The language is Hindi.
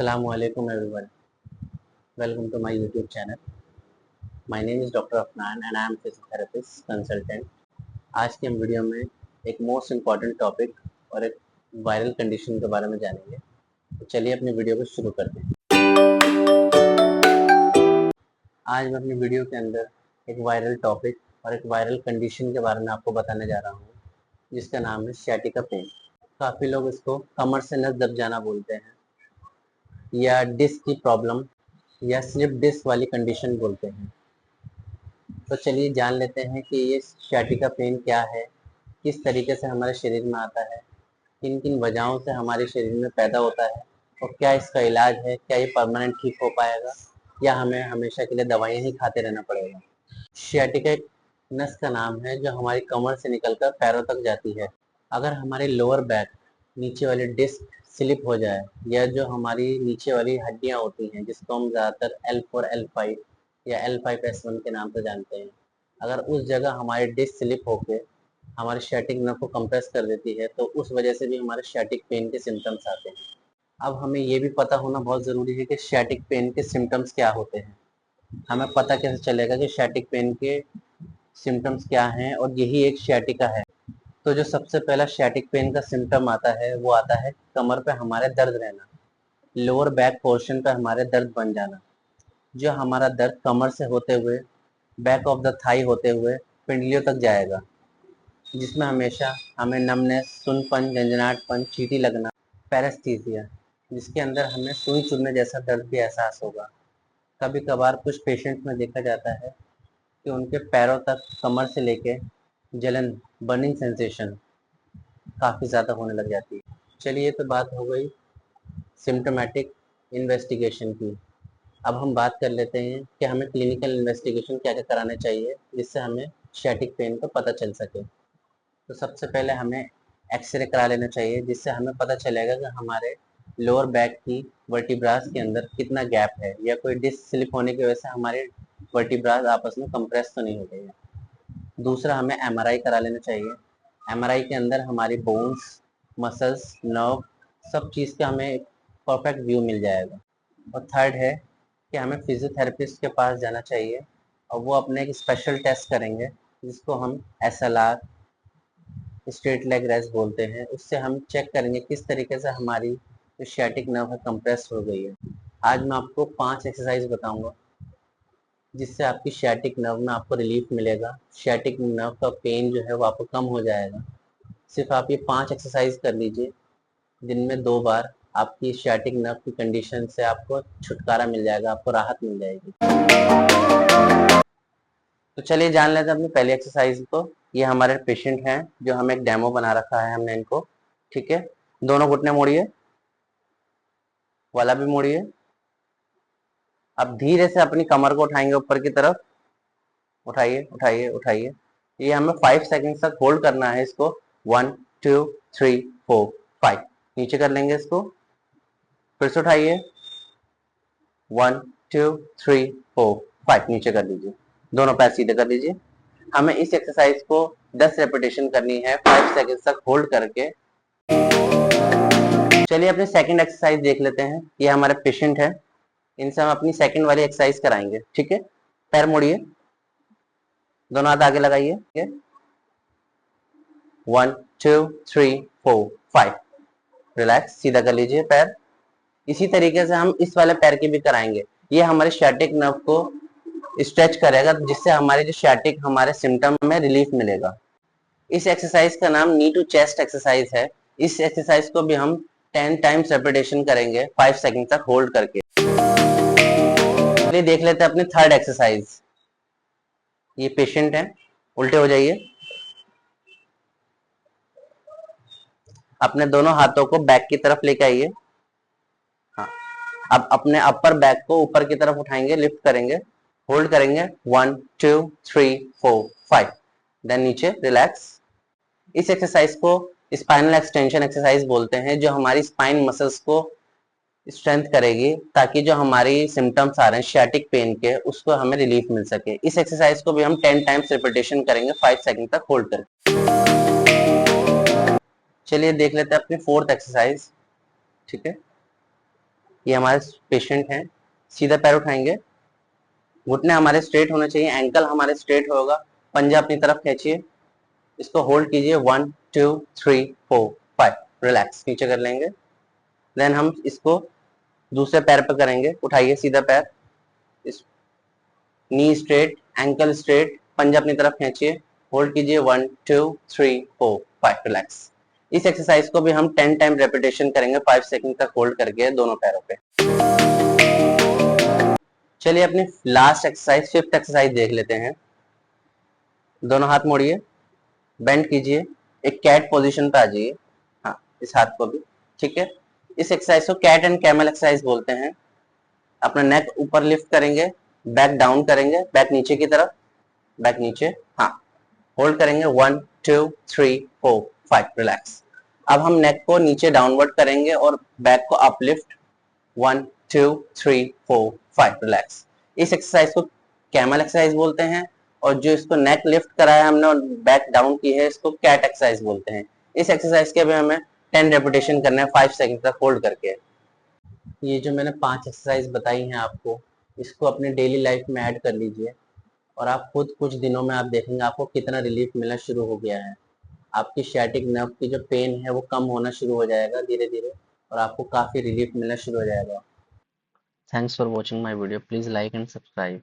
Assalamualaikum everyone. Welcome to my YouTube channel. My name is Dr. Afnan and I am physiotherapist consultant. आज की हम वीडियो में एक मोस्ट इम्पॉर्टेंट टॉपिक और एक वायरल कंडीशन के बारे में जानेंगे। तो चलिए अपनी वीडियो को शुरू करते हैं। आज मैं अपनी वीडियो के अंदर एक वायरल टॉपिक और एक वायरल कंडीशन के बारे में आपको बताने जा रहा हूँ, जिसका नाम है sciatica पेन। काफ़ी लोग इसको कमर से नस दब जाना बोलते हैं या डिस्क की प्रॉब्लम या स्लिप डिस्क वाली कंडीशन बोलते हैं। तो चलिए जान लेते हैं कि ये sciatica पेन क्या है, किस तरीके से हमारे शरीर में आता है, किन किन वजहों से हमारे शरीर में पैदा होता है और क्या इसका इलाज है, क्या ये परमानेंट ठीक हो पाएगा या हमें हमेशा के लिए दवाइयाँ ही खाते रहना पड़ेगा। sciatica एक नस का नाम है जो हमारी कमर से निकलकर पैरों तक जाती है। अगर हमारे लोअर बैक नीचे वाली डिस्क स्लिप हो जाए या जो हमारी नीचे वाली हड्डियां होती हैं जिसको हम ज़्यादातर L4 L5 या L5S1 के नाम से जानते हैं, अगर उस जगह हमारी डिस्क स्लिप होके हमारे sciatic नर्व को कंप्रेस कर देती है तो उस वजह से भी हमारे sciatic पेन के सिम्टम्स आते हैं। अब हमें ये भी पता होना बहुत ज़रूरी है कि sciatic पेन के सिम्टम्स क्या होते हैं। हमें पता कैसे चलेगा कि sciatic पेन के सिम्टम्स क्या हैं और यही एक sciatica है। तो जो सबसे पहला sciatic पेन का सिम्टम आता है वो आता है कमर पे हमारे दर्द रहना, लोअर बैक पोर्शन पे हमारे दर्द बन जाना। जो हमारा दर्द कमर से होते हुए बैक ऑफ द थाई होते हुए पिंडलियों तक जाएगा, जिसमें हमेशा हमें नमनेस, सुनपन, झंझनाहटपन, चींटी लगना, पैरेस्थीसिया, जिसके अंदर हमें सुई चुभने जैसा दर्द भी एहसास होगा। कभी कभार कुछ पेशेंट में देखा जाता है कि उनके पैरों तक कमर से लेके जलन, बर्निंग सेंसेशन काफ़ी ज़्यादा होने लग जाती है। चलिए ये तो बात हो गई सिम्टोमेटिक इन्वेस्टिगेशन की। अब हम बात कर लेते हैं कि हमें क्लिनिकल इन्वेस्टिगेशन क्या क्या कराने चाहिए जिससे हमें sciatic पेन का पता चल सके। तो सबसे पहले हमें एक्सरे करा लेना चाहिए, जिससे हमें पता चलेगा कि हमारे लोअर बैक की वर्टिब्रास के अंदर कितना गैप है या कोई डिस्क स्लिप होने की वजह से हमारे वर्टिब्रास आपस में कंप्रेस तो नहीं हो गई है। दूसरा हमें MRI करा लेना चाहिए। MRI के अंदर हमारी बोन्स, मसल्स, नर्व, सब चीज़ का हमें एक परफेक्ट व्यू मिल जाएगा। और थर्ड है कि हमें फिजियोथेरेपिस्ट के पास जाना चाहिए और वो अपने एक स्पेशल टेस्ट करेंगे जिसको हम SLR, स्ट्रेट लेग रेस्ट बोलते हैं। उससे हम चेक करेंगे किस तरीके से हमारी जो sciatic नर्व है कंप्रेस हो गई है। आज मैं आपको 5 एक्सरसाइज बताऊंगा जिससे आपकी sciatic नर्व में आपको रिलीफ मिलेगा, sciatic नर्व का पेन जो है वो आपको कम हो जाएगा। सिर्फ आप ये 5 एक्सरसाइज कर लीजिए, दिन में 2 बार, आपकी sciatic नर्व की कंडीशन से आपको छुटकारा मिल जाएगा, आपको राहत मिल जाएगी। तो चलिए जान लेते हैं अपनी पहली एक्सरसाइज को। ये हमारे पेशेंट हैं जो हमें एक डेमो बना रखा है हमने इनको, ठीक है। दोनों घुटने मोड़िए, वाला भी मोड़िए। अब धीरे से अपनी कमर को उठाएंगे ऊपर की तरफ, उठाइए उठाइए उठाइए। ये हमें 5 सेकंड तक होल्ड करना है इसको। 1 2 3 4 5। नीचे कर लेंगे इसको, फिर से उठाइए। 1 2 3 4 5। नीचे कर लीजिए, दोनों पैर सीधे कर लीजिए। हमें इस एक्सरसाइज को 10 रेपिटेशन करनी है 5 सेकंड तक होल्ड करके। चलिए अपनी सेकंड एक्सरसाइज देख लेते हैं। ये हमारे पेशेंट है, इनसे हम अपनी सेकंड वाली एक्सरसाइज कराएंगे, ठीक है। पैर मोड़िए, दोनों हाथ आगे लगाइए। 1 2 3 4 5। रिलैक्स, सीधा कर लीजिए पैर। इसी तरीके से हम इस वाले पैर के भी कराएंगे। ये हमारे sciatic नर्व को स्ट्रेच करेगा, जिससे हमारे जो sciatic हमारे सिम्टम में रिलीफ मिलेगा। इस एक्सरसाइज का नाम नी टू चेस्ट एक्सरसाइज है। इस एक्सरसाइज को भी हम 10 टाइम्स रेपिटेशन करेंगे 5 सेकंड तक होल्ड करके। चलिए देख लेते हैं अपनी थर्ड एक्सरसाइज। ये पेशेंट है, उल्टे हो जाइए। अपने दोनों हाथों को बैक की तरफ लेके आइए। हाँ, अब अपने अपर बैक को ऊपर की तरफ उठाएंगे, लिफ्ट करेंगे, होल्ड करेंगे। 1 2 3 4 5। देन नीचे, रिलैक्स। इस एक्सरसाइज को स्पाइनल एक्सटेंशन एक्सरसाइज बोलते हैं, जो हमारी स्पाइन मसल्स को स्ट्रेंथ करेगी ताकि जो हमारी सिम्टम्स आ रहे हैं sciatic पेन के, उसको हमें रिलीफ मिल सके। इस एक्सरसाइज को भी हम 10 टाइम्स रिपीटेशन करेंगे 5 सेकंड तक होल्ड करके। चलिए देख लेते हैं अपनी फोर्थ एक्सरसाइज, ठीक है। ये हमारे पेशेंट हैं, सीधा पैर उठाएंगे, घुटने हमारे स्ट्रेट होने चाहिए, एंकल हमारे स्ट्रेट होगा, पंजा अपनी तरफ खींचिए, इसको होल्ड कीजिए 1 2 3 4 5, रिलैक्स, नीचे कर लेंगे। देन हम इसको दूसरे पैर पर करेंगे, उठाइए सीधा पैर, इस नी स्ट्रेट, एंकल स्ट्रेट, पंजा अपनी तरफ खींचिए, होल्ड कीजिए 1 2 3 4 5, रिलैक्स। इस एक्सरसाइज को भी हम 10 टाइम रेपिटेशन करेंगे 5 सेकंड तक होल्ड करके दोनों पैरों पे। चलिए अपनी लास्ट एक्सरसाइज, फिफ्थ एक्सरसाइज देख लेते हैं। दोनों हाथ मोड़िए, बेंड कीजिए, एक कैट पोजीशन पे आ जाइए, हाँ इस हाथ को भी, ठीक है। इस एक्सरसाइज को कैट एंड कैमल एक्सरसाइज बोलते हैं। अपना नेक ऊपर लिफ्ट करेंगे, बैक डाउन करेंगे, बैक नीचे की तरफ, बैक नीचे, हाँ, होल्ड करेंगे 1 2 3 4 5, रिलैक्स। अब हम नेक को नीचे डाउनवर्ड करेंगे और बैक को अपलिफ्ट 1 2 3 4 5, रिलैक्स। इस एक्सरसाइज को कैमल एक्सरसाइज बोलते हैं, और जो इसको नेक लिफ्ट कराया हमने और बैक डाउन की है, इसको कैट एक्सरसाइज बोलते हैं। इस एक्सरसाइज के भी हमें 10 रेपिटेशन करने हैं 5 सेकंड तक होल्ड करके। ये जो मैंने 5 एक्सरसाइज बताई हैं आपको, इसको अपने डेली लाइफ में ऐड कर लीजिए, और आप खुद कुछ दिनों में आप देखेंगे आपको कितना रिलीफ मिलना शुरू हो गया है। आपकी सciatic नर्व की जो पेन है वो कम होना शुरू हो जाएगा धीरे धीरे, और आपको काफी रिलीफ मिलना शुरू हो जाएगा। Thanks for watching my video, please like and subscribe.